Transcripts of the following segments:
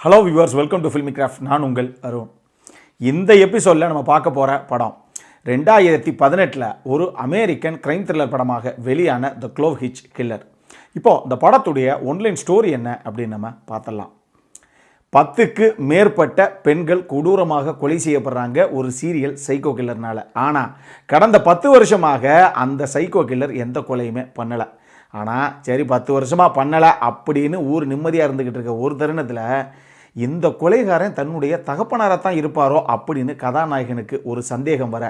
Hello viewers, welcome to filmi craft. நான் உங்கள் அருண். இந்த எபிசோடில் நம்ம பார்க்க போகிற படம் 2018 ஒரு அமெரிக்கன் கிரைம் த்ரில்லர் படமாக வெளியான த க்ளோவ் ஹிட்ச் கில்லர். இப்போது இந்த படத்துடைய ஒன்லைன் ஸ்டோரி என்ன அப்படின்னு நம்ம பார்த்துடலாம். 10க்கு மேற்பட்ட பெண்கள் கொடூரமாக கொலை செய்யப்படுறாங்க ஒரு சீரியல் சைக்கோ கில்லர்னால. ஆனால் கடந்த 10 வருஷமாக அந்த சைக்கோ கில்லர் எந்த கொலையுமே பண்ணலை. ஆனால் சரி 10 வருஷமாக பண்ணலை அப்படின்னு ஊர் நிம்மதியாக இருந்துக்கிட்டு இருக்க ஒரு தருணத்தில் இந்த கொலைகாரன் தன்னுடைய தகப்பனாரத்தான் இருப்பாரோ அப்படின்னு கதாநாயகனுக்கு ஒரு சந்தேகம் வர,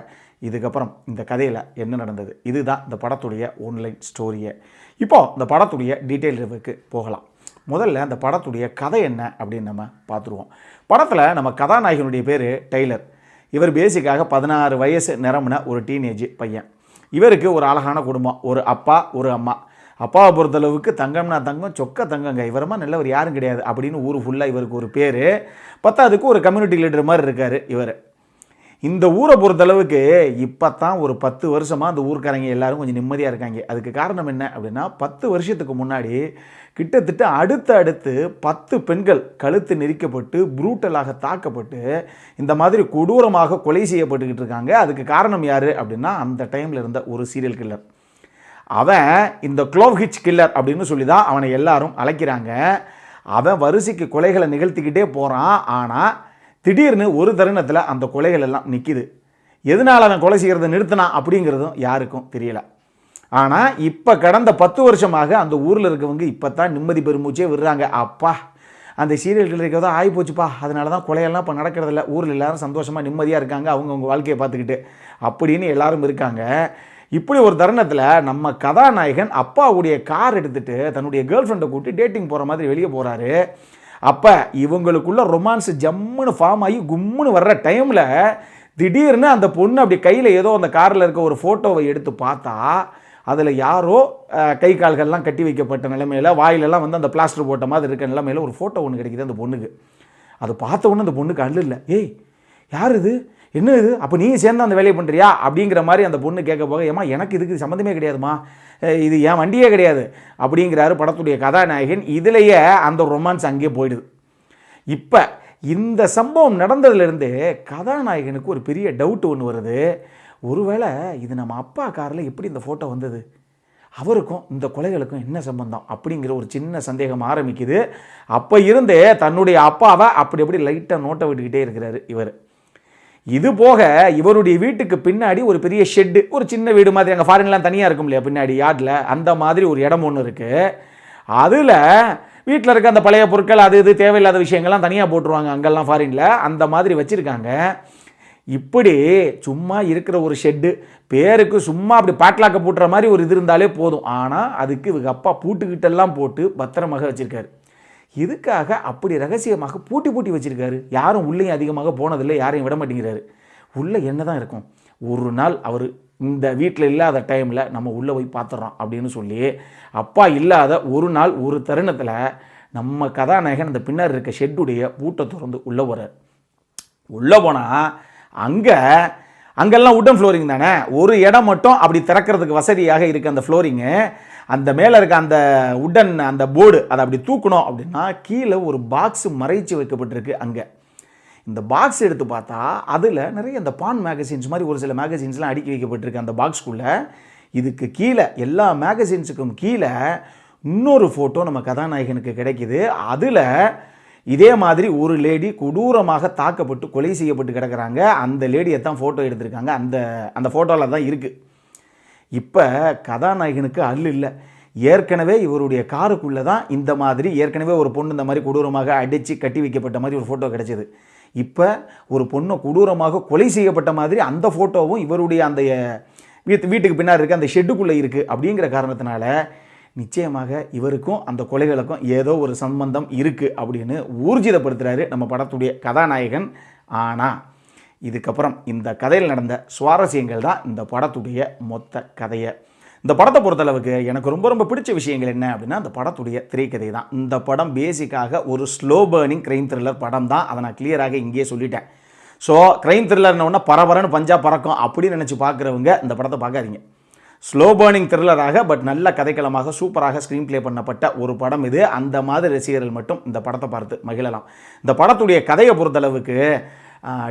இதுக்கப்புறம் இந்த கதையில் என்ன நடந்தது, இதுதான் இந்த படத்துடைய ஒன்லைன் ஸ்டோரியை. இப்போது இந்த படத்துடைய டீட்டெயில் ரிவ்யூக்கு போகலாம். முதல்ல அந்த படத்துடைய கதை என்ன அப்படின்னு நம்ம பார்த்துருவோம். படத்தில் நம்ம கதாநாயகனுடைய பேர் டெய்லர். இவர் பேசிக்காக 16 வயசு நிரம்பின ஒரு டீனேஜ் பையன். இவருக்கு ஒரு அழகான குடும்பம், ஒரு அப்பா ஒரு அம்மா. அப்பாவை பொறுத்தளவுக்கு தங்கம்னா தங்கம், சொக்க தங்கங்க, இவரமா நல்லவர் யாரும் கிடையாது அப்படின்னு ஊர் ஃபுல்லாக இவருக்கு ஒரு பேர். பத்தாவதுக்கு ஒரு கம்யூனிட்டி லீடர் மாதிரி இருக்கார் இவர். இந்த ஊரை பொறுத்தளவுக்கு இப்போ தான் ஒரு 10 வருஷமாக அந்த ஊர்க்காரங்க எல்லாரும் கொஞ்சம் நிம்மதியாக இருக்காங்க. அதுக்கு காரணம் என்ன அப்படின்னா, 10 வருஷத்துக்கு முன்னாடி கிட்டத்தட்ட அடுத்து 10 பெண்கள் கழுத்து நெரிக்கப்பட்டு ப்ரூட்டலாக தாக்கப்பட்டு இந்த மாதிரி கொடூரமாக கொலை செய்யப்பட்டுக்கிட்டு இருக்காங்க. அதுக்கு காரணம் யார் அப்படின்னா, அந்த டைமில் இருந்த ஒரு சீரியல் கில்லர். அவன் இந்த க்ளோவ் ஹிட்ச் கில்லர் அப்படின்னு சொல்லி தான் அவனை எல்லாரும் அழைக்கிறாங்க. அவன் வரிசைக்கு கொலைகளை நிகழ்த்திக்கிட்டே போகிறான். ஆனால் திடீர்னு ஒரு தருணத்தில் அந்த கொலைகள் எல்லாம் நிற்கிது. எதனால் அவன் கொலை செய்கிறத நிறுத்தினான் அப்படிங்கிறதும் யாருக்கும் தெரியலை. ஆனால் இப்போ கடந்த 10 வருஷமாக அந்த ஊரில் இருக்கவங்க இப்போ தான் நிம்மதி பெருமூச்சே விடுறாங்க. அப்பா, அந்த சீரியல் கில்லருக்கு தான் ஆகிப்போச்சுப்பா, அதனால தான் கொலையெல்லாம் இப்போ நடக்கிறதில்ல, ஊரில் எல்லாரும் சந்தோஷமாக நிம்மதியாக இருக்காங்க, அவங்கவுங்க வாழ்க்கையை பார்த்துக்கிட்டு அப்படின்னு எல்லாரும் இருக்காங்க. இப்படி ஒரு தருணத்தில் நம்ம கதாநாயகன் அப்பாவுடைய கார் எடுத்துகிட்டு தன்னுடைய கேர்ள் ஃப்ரெண்டை கூட்டி டேட்டிங் போகிற மாதிரி வெளியே போகிறாரு. அப்போ இவங்களுக்குள்ள ரொமான்ஸ் ஜம்முன்னு ஃபார்ம் ஆகி கும்முன்னு வர்ற டைமில் திடீர்னு அந்த பொண்ணு அப்படி கையில் ஏதோ அந்த காரில் இருக்க ஒரு ஃபோட்டோவை எடுத்து பார்த்தா அதில் யாரோ கை கால்கள்லாம் கட்டி வைக்கப்பட்ட நிலைமையில், வாயிலெல்லாம் வந்து அந்த பிளாஸ்டர் போட்ட மாதிரி இருக்க நிலைமையில் ஒரு ஃபோட்டோ ஒன்று கிடைக்கிது அந்த பொண்ணுக்கு. அதை பார்த்த உடனே அந்த பொண்ணுக்கு அல்ல இல்லை, ஏய் யார் இது, என்ன இது, அப்போ நீ சேர்ந்து அந்த வேலையை பண்ணுறியா அப்படிங்கிற மாதிரி அந்த பொண்ணு கேட்க போக, ஏமா எனக்கு இதுக்கு சம்மந்தமே கிடையாதுமா, இது என் வண்டியே கிடையாது அப்படிங்கிறாரு படத்துடைய கதாநாயகன். இதிலேயே அந்த ரொமான்ஸ் அங்கேயே போயிடுது. இப்போ இந்த சம்பவம் நடந்ததுலேருந்து கதாநாயகனுக்கு ஒரு பெரிய டவுட் ஒன்று வருது. ஒருவேளை இது நம்ம அப்பா காரில் எப்படி இந்த ஃபோட்டோ வந்தது, அவருக்கும் இந்த கொலைகளுக்கும் என்ன சம்பந்தம் அப்படிங்கிற ஒரு சின்ன சந்தேகம் ஆரம்பிக்குது. அப்போ இருந்தே தன்னுடைய அப்பாவை அப்படி லைட்டாக நோட்டை விட்டுக்கிட்டே இருக்கிறாரு இவர். இது போக இவருடைய வீட்டுக்கு பின்னாடி ஒரு பெரிய ஷெட்டு, ஒரு சின்ன வீடு மாதிரி, அங்கே ஃபாரின்லாம் தனியாக இருக்கும் இல்லையா பின்னாடி யார்டில், அந்த மாதிரி ஒரு இடம் ஒன்று இருக்குது. அதில் வீட்டில் இருக்க அந்த பழைய பொருட்கள் அது இது தேவையில்லாத விஷயங்கள்லாம் தனியாக போட்டுருவாங்க அங்கெல்லாம் ஃபாரினில், அந்த மாதிரி வச்சுருக்காங்க. இப்படி சும்மா இருக்கிற ஒரு ஷெட்டு, பேருக்கு சும்மா அப்படி பாட்லாக்க பூட்டுற மாதிரி ஒரு இது இருந்தாலே போதும். ஆனால் அதுக்கு இவங்க அப்பா பூட்டுக்கிட்டெல்லாம் போட்டு பத்திரமாக வச்சுருக்காரு. இதுக்காக அப்படி ரகசியமாக பூட்டி வச்சுருக்காரு. யாரும் உள்ளேயும் அதிகமாக போனதில்லை, யாரையும் விட மாட்டேங்கிறாரு. உள்ளே என்ன தான் இருக்கும், ஒரு நாள் அவர் இந்த வீட்டில் இல்லாத டைமில் நம்ம உள்ளே போய் பார்த்துட்றோம் அப்படின்னு சொல்லி அப்பா இல்லாத ஒரு நாள் ஒரு தருணத்தில் நம்ம கதாநாயகன் அந்த பின்னர் இருக்க ஷெட்டுடைய பூட்டை திறந்து உள்ளே போகிறார். உள்ளே போனால் அங்கெல்லாம் உட்டன் ஃப்ளோரிங் தானே, ஒரு இடம் மட்டும் அப்படி திறக்கிறதுக்கு வசதியாக இருக்குது அந்த ஃப்ளோரிங்கு. அந்த மேலே இருக்க அந்த உட்டன் அந்த போர்டு அதை அப்படி தூக்கணும் அப்படின்னா கீழே ஒரு பாக்ஸ் மறைச்சி வைக்கப்பட்டிருக்கு. அங்கே இந்த பாக்ஸ் எடுத்து பார்த்தா அதில் நிறைய அந்த பான் மேகசின்ஸ் மாதிரி ஒரு சில மேகசின்ஸ்லாம் அடுக்கி வைக்கப்பட்டிருக்கு அந்த பாக்ஸ்குள்ளே. இதுக்கு கீழே எல்லா மேகசின்ஸுக்கும் கீழே இன்னொரு ஃபோட்டோ நம்ம கதாநாயகனுக்கு கிடைக்கிது. அதில் இதே மாதிரி ஒரு லேடி கொடூரமாக தாக்கப்பட்டு கொலை செய்யப்பட்டு கிடக்கிறாங்க. அந்த லேடியை தான் ஃபோட்டோ எடுத்திருக்காங்க. அந்த ஃபோட்டோவில் தான் இருக்குது. இப்போ கதாநாயகனுக்கு அல்ல இல்லை, ஏற்கனவே இவருடைய காருக்குள்ளே தான் இந்த மாதிரி ஏற்கனவே ஒரு பொண்ணு இந்த மாதிரி கொடூரமாக அடித்து கட்டி வைக்கப்பட்ட மாதிரி ஒரு ஃபோட்டோ கிடைச்சிது. இப்போ ஒரு பொண்ணை கொடூரமாக கொலை செய்யப்பட்ட மாதிரி அந்த ஃபோட்டோவும் இவருடைய அந்த வீட்டுக்கு பின்னாடி இருக்க அந்த ஷெட்டுக்குள்ளே இருக்குது. அப்படிங்கிற காரணத்தினால நிச்சயமாக இவருக்கும் அந்த கொலைகளுக்கும் ஏதோ ஒரு சம்பந்தம் இருக்குது அப்படின்னு ஊர்ஜிதப்படுத்துகிறாரு நம்ம படத்துடைய கதாநாயகன். ஆனால் இதுக்கப்புறம் இந்த கதையில் நடந்த சுவாரஸ்யங்கள் தான் இந்த படத்துடைய மொத்த கதையை. இந்த படத்தை பொறுத்தளவுக்கு எனக்கு ரொம்ப பிடிச்ச விஷயங்கள் என்ன அப்படின்னா, இந்த படத்துடைய திரைக்கதை தான். இந்த படம் பேசிக்காக ஒரு ஸ்லோ பேர்னிங் கிரைம் த்ரில்லர் படம் தான். அதை நான் கிளியராக இங்கேயே சொல்லிட்டேன். ஸோ கிரைம் த்ரில்லர்னு ஒன்று பரபரன்னு பஞ்சா பறக்கும் அப்படின்னு நினச்சி பார்க்குறவங்க இந்த படத்தை பார்க்காதீங்க. ஸ்லோ பர்னிங் த்ரில்லராக பட் நல்ல கதைக்களமாக சூப்பராக ஸ்க்ரீன் ப்ளே பண்ணப்பட்ட ஒரு படம் இது. அந்த மாதிரி ரசிகர்கள் மட்டும் இந்த படத்தை பார்த்து மகிழலாம். இந்த படத்துடைய கதையை பொறுத்தளவுக்கு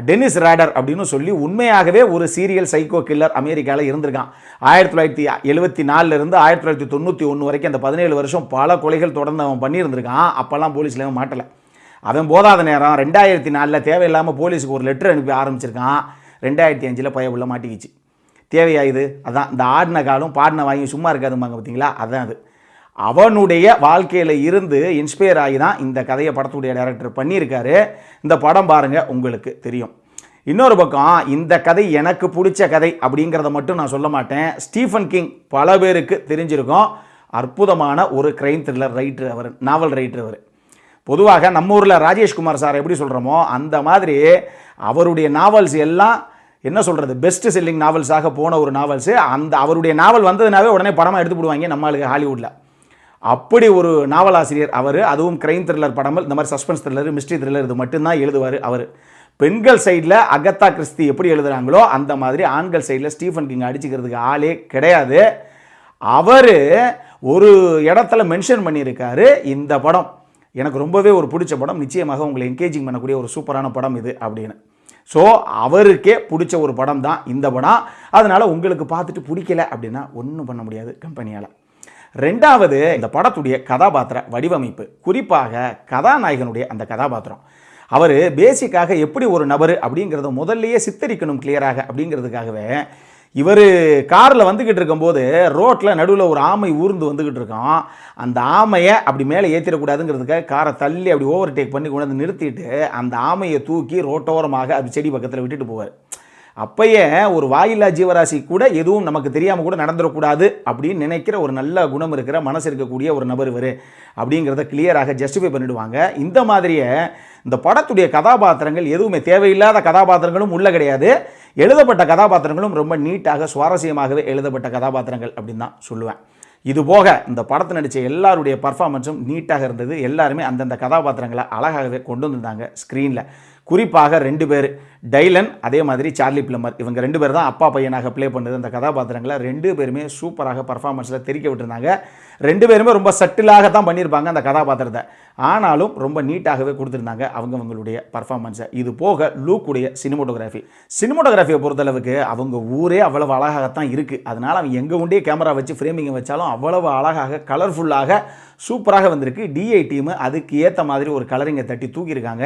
டெனிஸ் ராடர் அப்படின்னு சொல்லி உண்மையாகவே ஒரு சீரியல் சைக்கோ கில்லர் அமெரிக்காவில் இருந்திருக்கான். 1974 1991 வரைக்கும் அந்த 17 வருஷம் பல கொலைகள் தொடர்ந்து அவன் பண்ணியிருந்திருக்கான். அப்போல்லாம் போலீஸில் மாட்டலை. அவன் போதாத நேரம் 2004 தேவையில்லாமல் போலீஸுக்கு ஒரு லெட்டர் அனுப்பி ஆரம்பிச்சிருக்கான். 2005 பயவுள்ள மாட்டிக்கிச்சு. தேவையா இது? அதான் இந்த ஆடின காலம் பாடின வாங்கி சும்மா இருக்காதும்பாங்க பார்த்தீங்களா, அதுதான் அது. அவனுடைய வாழ்க்கையில் இருந்து இன்ஸ்பயர் ஆகி தான் இந்த கதையை படத்துடைய டைரக்டர் பண்ணியிருக்காரு. இந்த படம் பாருங்கள், உங்களுக்கு தெரியும். இன்னொரு பக்கம் இந்த கதை எனக்கு பிடிச்ச கதை அப்படிங்கிறத மட்டும் நான் சொல்ல மாட்டேன். ஸ்டீஃபன் கிங் பல பேருக்கு தெரிஞ்சிருக்கும். அற்புதமான ஒரு கிரைம் த்ரில்லர் ரைட்டர் அவர், நாவல் ரைட்டர் அவர். பொதுவாக நம்ம ஊரில் ராஜேஷ்குமார் சார் எப்படி சொல்கிறோமோ அந்த மாதிரி அவருடைய நாவல்ஸ் எல்லாம் என்ன சொல்கிறது, பெஸ்ட் செல்லிங் நாவல்ஸாக போன ஒரு நாவல்ஸு. அந்த அவருடைய நாவல் வந்ததுனாவே உடனே படமாக எடுத்து போடுவாங்க நம்மளுக்கு ஹாலிவுட்டில். அப்படி ஒரு நாவலாசிரியர் அவர். அதுவும் கிரைம் த்ரில்லர் படங்கள், இந்த மாதிரி சஸ்பென்ஸ் த்ரில்லர், மிஸ்ட்ரி த்ரில்லர் இது மட்டும்தான் எழுதுவார் அவர். பெண்கள் சைடில் அகத்தா கிறிஸ்டி எப்படி எழுதுகிறாங்களோ அந்த மாதிரி ஆண்கள் சைடில் ஸ்டீஃபன் கிங் அடிச்சுக்கிறதுக்கு ஆளே கிடையாது. அவர் ஒரு இடத்துல மென்ஷன் பண்ணியிருக்காரு, இந்த படம் எனக்கு ரொம்பவே ஒரு பிடிச்ச படம், நிச்சயமாக உங்களை என்கேஜிங் பண்ணக்கூடிய ஒரு சூப்பரான படம் இது அப்படின்னு. ஸோ அவருக்கே பிடிச்ச ஒரு படம் தான் இந்த படம். அதனால் உங்களுக்கு பார்த்துட்டு பிடிக்கல அப்படின்னா ஒன்றும் பண்ண முடியாது கம்பெனியால். ரெண்டாவது, இந்த படத்துடைய கதாபாத்திர வடிவமைப்பு, குறிப்பாக கதாநாயகனுடைய அந்த கதாபாத்திரம். அவர் பேசிக்காக எப்படி ஒரு நபர் அப்படிங்கிறத முதல்லையே சித்தரிக்கணும் கிளியராக அப்படிங்கிறதுக்காகவே இவர் காரில் வந்துக்கிட்டு இருக்கும்போது ரோட்டில் நடுவில் ஒரு ஆமை ஊர்ந்து வந்துக்கிட்டு இருக்கோம். அந்த ஆமையை அப்படி மேலே ஏற்றிடக்கூடாதுங்கிறதுக்காக காரை தள்ளி அப்படி ஓவர்டேக் பண்ணி கொண்டு வந்து நிறுத்திட்டு அந்த ஆமையை தூக்கி ரோட்டோரமாக அப்படி செடி பக்கத்தில் விட்டுட்டு போவார். அப்பயே ஒரு வாயில்லா ஜீவராசி கூட எதுவும் நமக்கு தெரியாமல் கூட நடந்துடக்கூடாது அப்படின்னு நினைக்கிற ஒரு நல்ல குணம் இருக்கிற மனசு இருக்கக்கூடிய ஒரு நபர் இவர் அப்படிங்கிறத கிளியராக ஜஸ்டிஃபை பண்ணிவிடுவாங்க. இந்த மாதிரியே இந்த படத்துடைய கதாபாத்திரங்கள் எதுவுமே தேவையில்லாத கதாபாத்திரங்களும் உள்ள கிடையாது. எழுதப்பட்ட கதாபாத்திரங்களும் ரொம்ப நீட்டாக சுவாரஸ்யமாகவே எழுதப்பட்ட கதாபாத்திரங்கள் அப்படின்னு தான் சொல்லுவேன். இது போக இந்த படத்தை நடித்த எல்லாருடைய பர்ஃபார்மன்ஸும் நீட்டாக இருந்தது. எல்லாருமே அந்தந்த கதாபாத்திரங்களை அழகாகவே கொண்டு வந்திருந்தாங்க ஸ்க்ரீனில். குறிப்பாக 2 பேர், டைலன் அதே மாதிரி சார்லி பிளமர், இவங்க 2 பேர் தான் அப்பா பையனாக ப்ளே பண்ணது. அந்த கதாபாத்திரங்களை 2 பேருமே சூப்பராக பர்ஃபார்மன்ஸில் தெரிக்க விட்டுருந்தாங்க. 2 பேருமே ரொம்ப சட்டிலாக தான் பண்ணியிருப்பாங்க அந்த கதாபாத்திரத்தை, ஆனாலும் ரொம்ப நீட்டாகவே கொடுத்துருந்தாங்க அவங்களுடைய பர்ஃபார்மன்ஸை. இது போக லூக்குடைய சினிமோட்டோகிராஃபியை பொறுத்தளவுக்கு அவங்க ஊரே அவ்வளவு அழகாகத்தான் இருக்குது. அதனால் அவங்க எங்கே உண்டே கேமரா வச்சு ஃப்ரேமிங்கை வச்சாலும் அவ்வளவு அழகாக கலர்ஃபுல்லாக சூப்பராக வந்திருக்கு. டிஐ டீமு அதுக்கு ஏற்ற மாதிரி ஒரு கலரிங்கை தட்டி தூக்கியிருக்காங்க.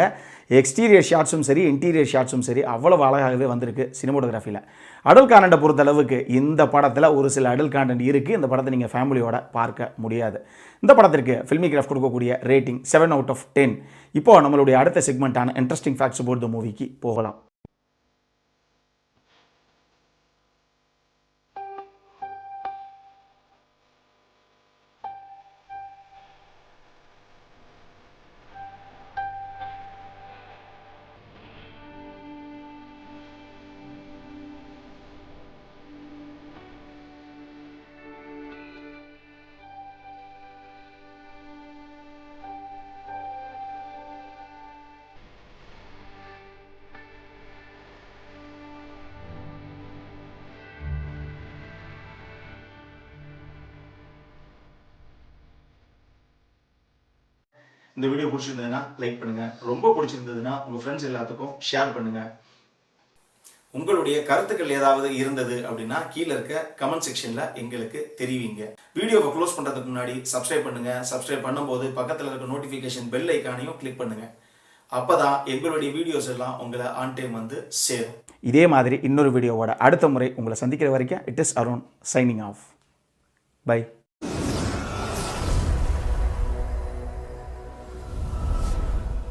எக்ஸ்டீரியர் ஷாட்ஸும் சரி, இன்டீரியர் ஷாட்ஸும் சரி அவ்வளவு அழகாகவே வந்திருக்கு சினிமோட்டோகிராஃபியில். அடல்ட் கான்டென்ட்டை பொறுத்தளவுக்கு இந்த படத்தில் ஒரு சில அடல்ட் கான்டென்ட் இருக்குது. இந்த படத்தை நீங்கள் ஃபேமிலியோட பார்க்க முடியாது. இந்த படத்திற்கு ஃபில்மி கிராஃப்ட் கொடுக்கக்கூடிய ரேட்டிங் 7/10. இப்போது நம்மளுடைய அடுத்த செக்மெண்ட்டான இன்ட்ரெஸ்டிங் ஃபேக்ட்ஸ் அபவுட் த மூவிக்கு போகலாம். இந்த வீடியோ பிடிச்சிருந்ததுன்னா லைக் பண்ணுங்கள், ரொம்ப பிடிச்சிருந்ததுன்னா உங்கள் ஃப்ரெண்ட்ஸ் எல்லாத்துக்கும் ஷேர் பண்ணுங்கள். உங்களுடைய கருத்துக்கள் ஏதாவது இருந்தது அப்படின்னா கீழே இருக்க கமெண்ட் செக்ஷனில் எங்களுக்கு தெரிவிங்க. வீடியோவை க்ளோஸ் பண்ணுறதுக்கு முன்னாடி சப்ஸ்கிரைப் பண்ணுங்கள். சப்ஸ்கிரைப் பண்ணும்போது பக்கத்தில் இருக்க நோட்டிஃபிகேஷன் பெல் ஐக்கானையும் கிளிக் பண்ணுங்கள். அப்போ தான் எங்களுடைய வீடியோஸ் எல்லாம் உங்களை ஆன் டைம் வந்து சேரும். இதே மாதிரி இன்னொரு வீடியோவோட அடுத்த முறை உங்களை சந்திக்கிற வரைக்கும் it is Arun signing off. By.